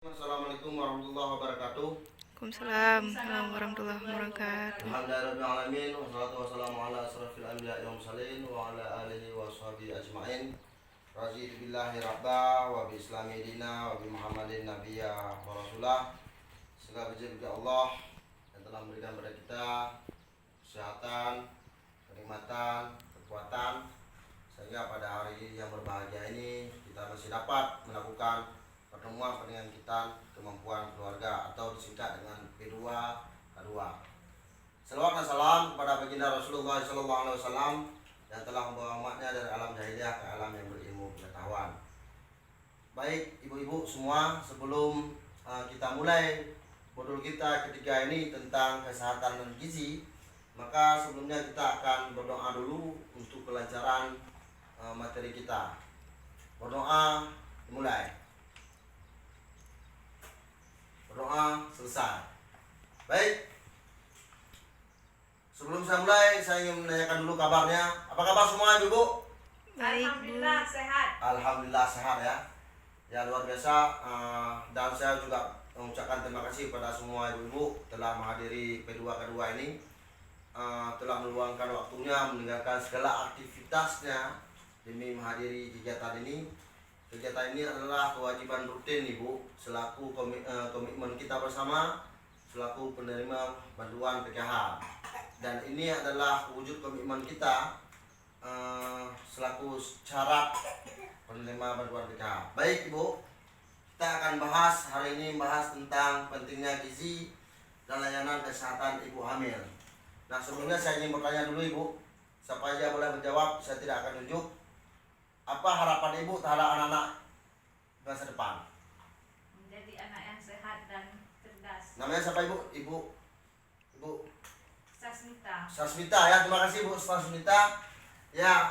Assalamualaikum warahmatullahi wabarakatuh. Waalaikumsalam warahmatullahi wabarakatuh. Alhamdulillahirabbil alamin wassalatu wassalamu ala asrofil anbiya'i wal mursalin wa ala alihi wa sahbihi ajmain. Raditu billahi rabba wa bi islami dina wa bi Muhammadin nabiyya wa rasulah. Segala puji bagi Allah yang telah memberikan kepada kita kesehatan, kenikmatan, kekuatan sehingga pada hari yang berbahagia ini kita masih dapat melakukan pertemuan kita kemampuan keluarga atau disingkat dengan P2K2. Selawat dan salam kepada baginda Rasulullah SAW yang telah membawa umatnya dari alam jahiliyah ke alam yang berilmu pengetahuan. Baik ibu-ibu semua, sebelum kita mulai modul kita ketiga ini tentang kesehatan dan gizi, maka sebelumnya kita akan berdoa dulu untuk kelancaran materi kita. Berdoa dimulai. Berdoa selesai. Baik. Sebelum saya mulai, saya ingin menanyakan dulu kabarnya. Apa kabar semua ibu? Baik, Alhamdulillah sehat. Alhamdulillah sehat ya. Ya luar biasa. Dan saya juga mengucapkan terima kasih kepada semua ibu-ibu telah menghadiri P2K2 ini. Telah meluangkan waktunya meninggalkan segala aktivitasnya demi menghadiri kegiatan ini. Kegiatan ini adalah kewajiban rutin ibu selaku komitmen kita bersama selaku penerima bantuan PKH, dan ini adalah wujud komitmen kita selaku syarat penerima bantuan PKH. Baik ibu, kita akan bahas hari ini tentang pentingnya gizi dan layanan kesehatan ibu hamil. Nah sebelumnya saya ingin bertanya dulu ibu, siapa aja boleh menjawab, saya tidak akan tunjuk. Apa harapan ibu terhadap anak-anak masa depan? Menjadi anak yang sehat dan cerdas. Namanya siapa ibu? Ibu Sasmita. Sasmita ya, terima kasih ibu Sasmita. Ya,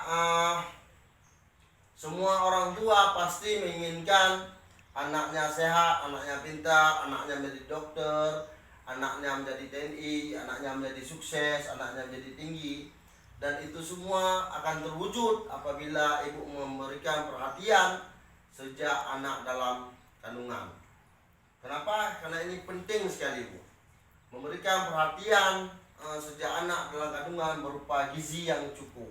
semua orang tua pasti menginginkan anaknya sehat, anaknya pintar, anaknya menjadi dokter, anaknya menjadi TNI, anaknya menjadi sukses, anaknya menjadi tinggi. Dan itu semua akan terwujud apabila ibu memberikan perhatian sejak anak dalam kandungan. Kenapa? Karena ini penting sekali ibu. Memberikan perhatian sejak anak dalam kandungan berupa gizi yang cukup.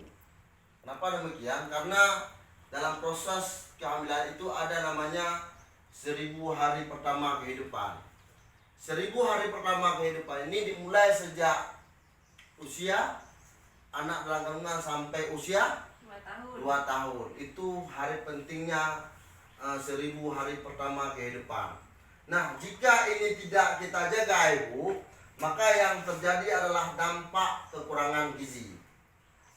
Kenapa demikian? Karena dalam proses kehamilan itu ada namanya 1000 hari pertama kehidupan. 1000 hari pertama kehidupan ini dimulai sejak usia anak dalam kandungan sampai usia 2 tahun. Itu hari pentingnya 1000 hari pertama kehidupan. Nah, jika ini tidak kita jaga ibu, maka yang terjadi adalah dampak kekurangan gizi.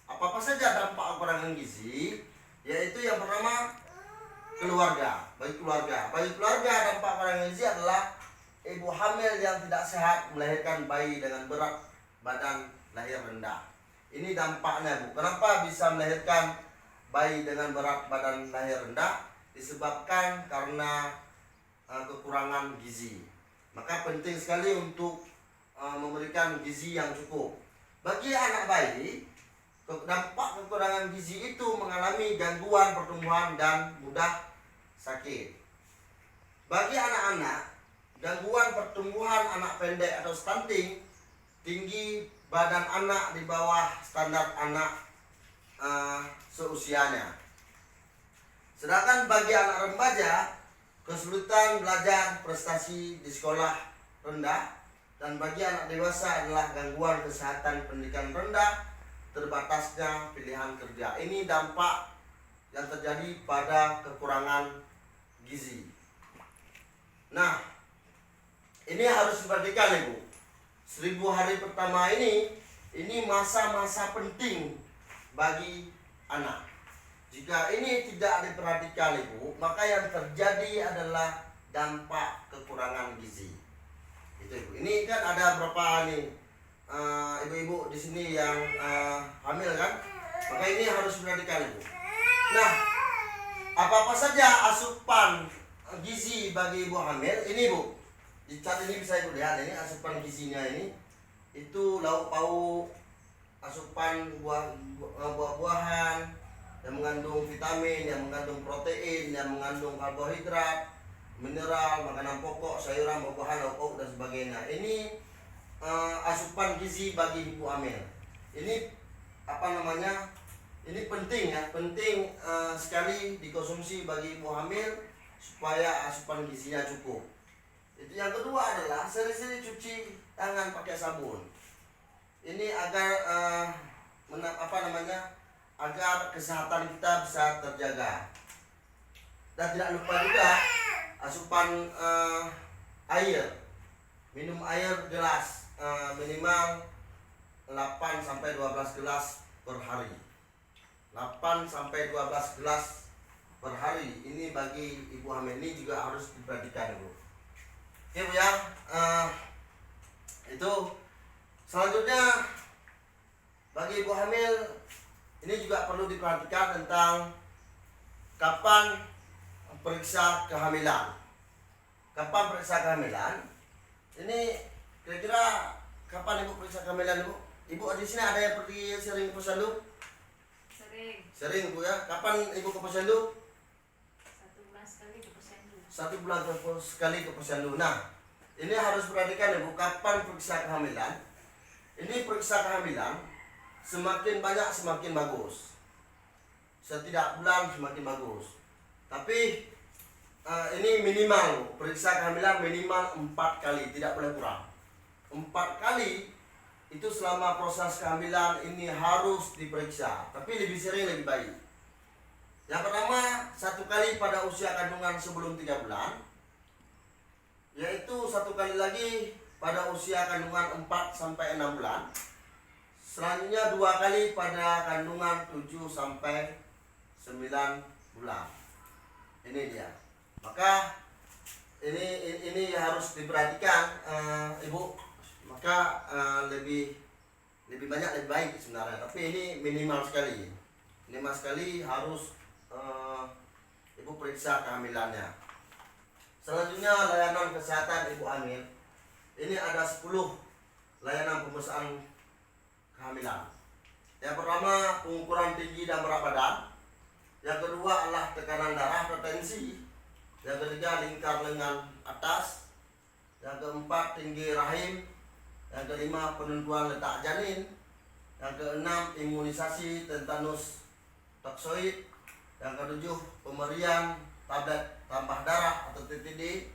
Apa saja dampak kekurangan gizi? Yaitu yang pertama keluarga. Bagi keluarga dampak kekurangan gizi adalah ibu hamil yang tidak sehat melahirkan bayi dengan berat badan lahir rendah. Ini dampaknya bu. Kenapa bisa melahirkan bayi dengan berat badan lahir rendah? Disebabkan karena kekurangan gizi. Maka penting sekali untuk memberikan gizi yang cukup. Bagi anak bayi, dampak kekurangan gizi itu mengalami gangguan pertumbuhan dan mudah sakit. Bagi anak-anak, gangguan pertumbuhan anak pendek atau stunting, tinggi badan anak di bawah standar anak seusianya. Sedangkan bagi anak remaja, kesulitan belajar, prestasi di sekolah rendah, dan bagi anak dewasa adalah gangguan kesehatan pendidikan rendah, terbatasnya pilihan kerja. Ini dampak yang terjadi pada kekurangan gizi. Nah, ini harus diperhatikan ibu. 1000 hari pertama ini masa-masa penting bagi anak. Jika ini tidak diperhatikan ibu, maka yang terjadi adalah dampak kekurangan gizi. Itu ibu. Ini kan ada berapa nih ibu-ibu di sini yang hamil kan? Maka ini harus diperhatikan ibu. Nah, apa saja asupan gizi bagi ibu hamil? Ini bu. Di cat ini bisa ibu lihat, ini asupan gizinya ini. Itu lauk pauk, asupan buah-buahan yang mengandung vitamin, yang mengandung protein, yang mengandung karbohidrat, mineral, makanan pokok, sayuran, buah-buahan, lauk dan sebagainya. Ini asupan gizi bagi ibu hamil. Ini apa namanya? Ini penting ya, penting sekali dikonsumsi bagi ibu hamil supaya asupan gizinya cukup. Itu yang kedua adalah sering-sering cuci tangan pakai sabun. Ini agar agar kesehatan kita bisa terjaga. Dan tidak lupa juga asupan air. Minum air gelas minimal 8 sampai 12 gelas per hari. 8 sampai 12 gelas per hari. Ini bagi ibu hamil, ini juga harus diperhatikan, Bu. Oke, Bu ya. Itu selanjutnya bagi ibu hamil ini juga perlu diperhatikan tentang kapan periksa kehamilan. Kapan periksa kehamilan? Ini kira-kira kapan ibu periksa kehamilan, Ibu? Ibu di sini ada yang pergi sering ke posyandu? Sering, Bu ya. Kapan ibu ke posyandu? 1 bulan sekali ke posyandu. 1 bulan sekali ke posyandu. Nah, ini harus perhatikan, Ibu, kapan periksa kehamilan. Ini periksa kehamilan semakin banyak semakin bagus. Setiap bulan semakin bagus. Tapi ini minimal, periksa kehamilan minimal 4 kali, tidak boleh kurang. 4 kali itu selama proses kehamilan ini harus diperiksa. Tapi lebih sering lebih baik. Yang pertama, 1 kali pada usia kandungan sebelum 3 bulan. Yaitu 1 kali lagi pada usia kandungan 4 sampai 6 bulan. Selanjutnya 2 kali pada kandungan 7 sampai 9 bulan. Ini dia. Maka ini harus diperhatikan, Ibu. Maka lebih banyak lebih baik sebenarnya. Tapi ini minimal sekali. Minimal sekali harus Ibu periksa kehamilannya. Selanjutnya layanan kesehatan ibu hamil. Ini ada 10 layanan pemeriksaan kehamilan. Yang pertama, pengukuran tinggi dan berat badan. Yang kedua adalah tekanan darah atau tensi. Yang ketiga, lingkar lengan atas. Yang keempat, tinggi rahim. Yang kelima, penentuan letak janin. Yang keenam, imunisasi tetanus toksoid. Yang ketujuh, pemberian tablet tambah darah atau TTD.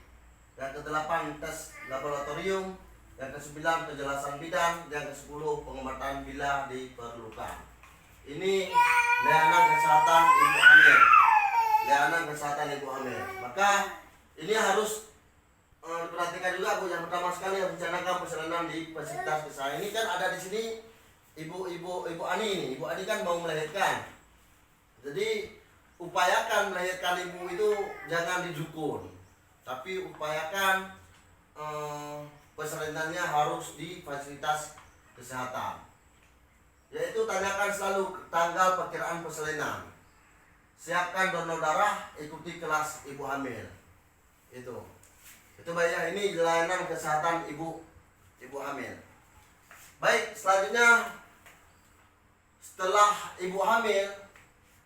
Yang kedelapan, tes laboratorium. Yang ke-9 penjelasan bidan, yang ke-10 pengobatan bila diperlukan. Ini layanan kesehatan ibu hamil. Layanan kesehatan ibu hamil. Maka ini harus diperhatikan juga, Bu. Yang pertama sekali yang rencanakan persalinan di fasilitas kesehatan. Ini kan ada di sini ibu Ani ini. Ibu Ani kan mau melahirkan. Jadi upayakan melahirkan ibu itu jangan di dukun, tapi upayakan persalinannya harus di fasilitas kesehatan. Yaitu tanyakan selalu tanggal perkiraan persalinan. Siapkan donor darah, ikuti kelas ibu hamil. Itu baik ya, ini layanan kesehatan ibu hamil. Baik, selanjutnya setelah ibu hamil,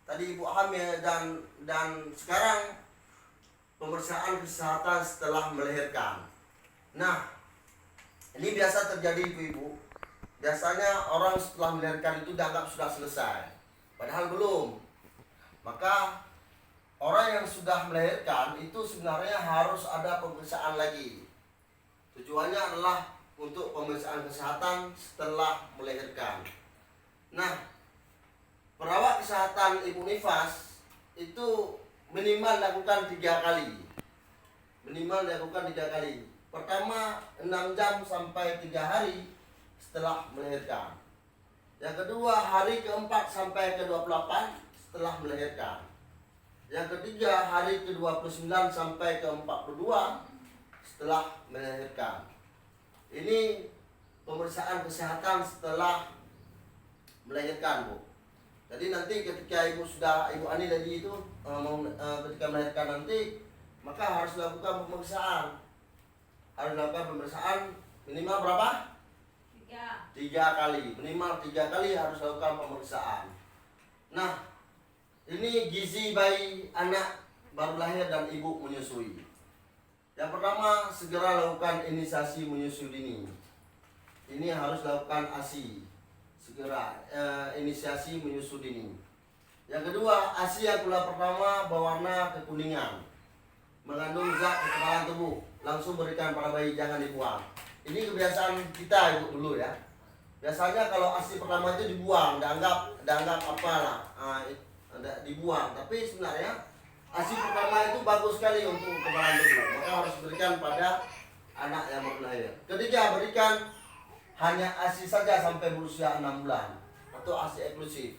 tadi ibu hamil dan sekarang pemeriksaan kesehatan setelah melahirkan. Nah, ini biasa terjadi ibu-ibu. Biasanya orang setelah melahirkan itu dianggap sudah selesai. Padahal belum. Maka orang yang sudah melahirkan itu sebenarnya harus ada pemeriksaan lagi. Tujuannya adalah untuk pemeriksaan kesehatan setelah melahirkan. Nah, perawat kesehatan ibu nifas itu minimal lakukan 3 kali. Minimal dilakukan 3 kali. Pertama 6 jam sampai 3 hari setelah melahirkan. Yang kedua hari ke-4 sampai ke-28 setelah melahirkan. Yang ketiga hari ke-29 sampai ke-42 setelah melahirkan. Ini pemeriksaan kesehatan setelah melahirkan, Bu. Jadi nanti ketika ibu Ani tadi itu ketika melahirkan nanti, maka harus dilakukan pemeriksaan. Harus dilakukan pemeriksaan minimal berapa? 3 kali. Minimal 3 kali harus dilakukan pemeriksaan. Nah, ini gizi bayi anak baru lahir dan ibu menyusui. Yang pertama, segera lakukan inisiasi menyusui dini. Ini harus lakukan ASI. Segera inisiasi menyusui dini. Yang kedua, ASI yang bulan pertama berwarna kekuningan, mengandung zat kekebalan tubuh, langsung berikan pada bayi, jangan dibuang. Ini kebiasaan kita ibu dulu ya. Biasanya kalau ASI pertama itu dibuang, dianggap apalah, dibuang. Tapi sebenarnya ASI pertama itu bagus sekali untuk kekebalan tubuh, maka harus berikan pada anak yang baru lahir. Ketiga, berikan hanya ASI saja sampai berusia 6 bulan atau ASI eksklusif.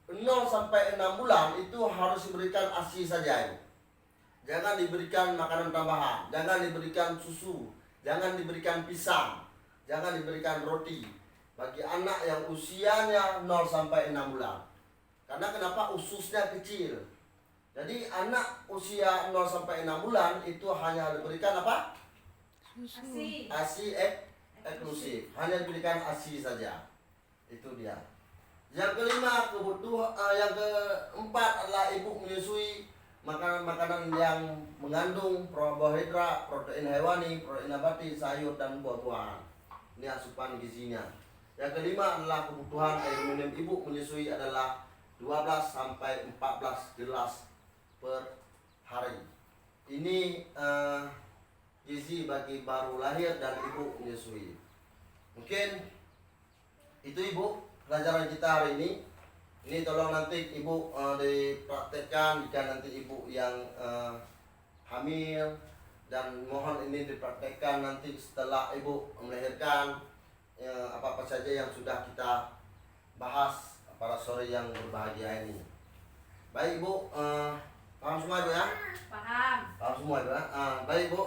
0 sampai 6 bulan itu harus diberikan ASI saja. Jangan diberikan makanan tambahan, jangan diberikan susu, jangan diberikan pisang, jangan diberikan roti bagi anak yang usianya 0 sampai 6 bulan. Karena kenapa? Ususnya kecil. Jadi anak usia 0 sampai 6 bulan itu hanya diberikan apa? ASI. ASI eksklusif, hanya diberikan ASI saja. Itu dia. Yang kelima, yang keempat adalah ibu menyusui makanan-makanan yang mengandung karbohidrat, protein hewani, protein nabati, sayur dan buah-buahan. Ini asupan gizinya. Yang kelima adalah kebutuhan air minum ibu menyusui adalah 12 sampai 14 gelas per hari. Ini gizi bagi baru lahir dan ibu menyusui. Mungkin itu ibu pelajaran kita hari ini. Ini tolong nanti ibu dipraktekkan jika nanti ibu yang hamil, dan mohon ini dipraktekkan nanti setelah ibu melahirkan apa-apa saja yang sudah kita bahas pada sore yang berbahagia ini. Baik ibu, paham semua ibu ya? Paham. Paham semua ibu ya? Baik ibu,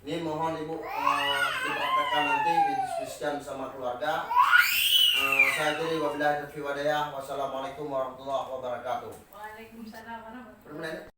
ini mohon ibu dipraktekkan nanti, didiskusikan sama keluarga. Saya akhiri wabillahi taufiq wal hidayah. Wassalamualaikum warahmatullahi wabarakatuh. Waalaikumsalam warahmatullahi wabarakatuh.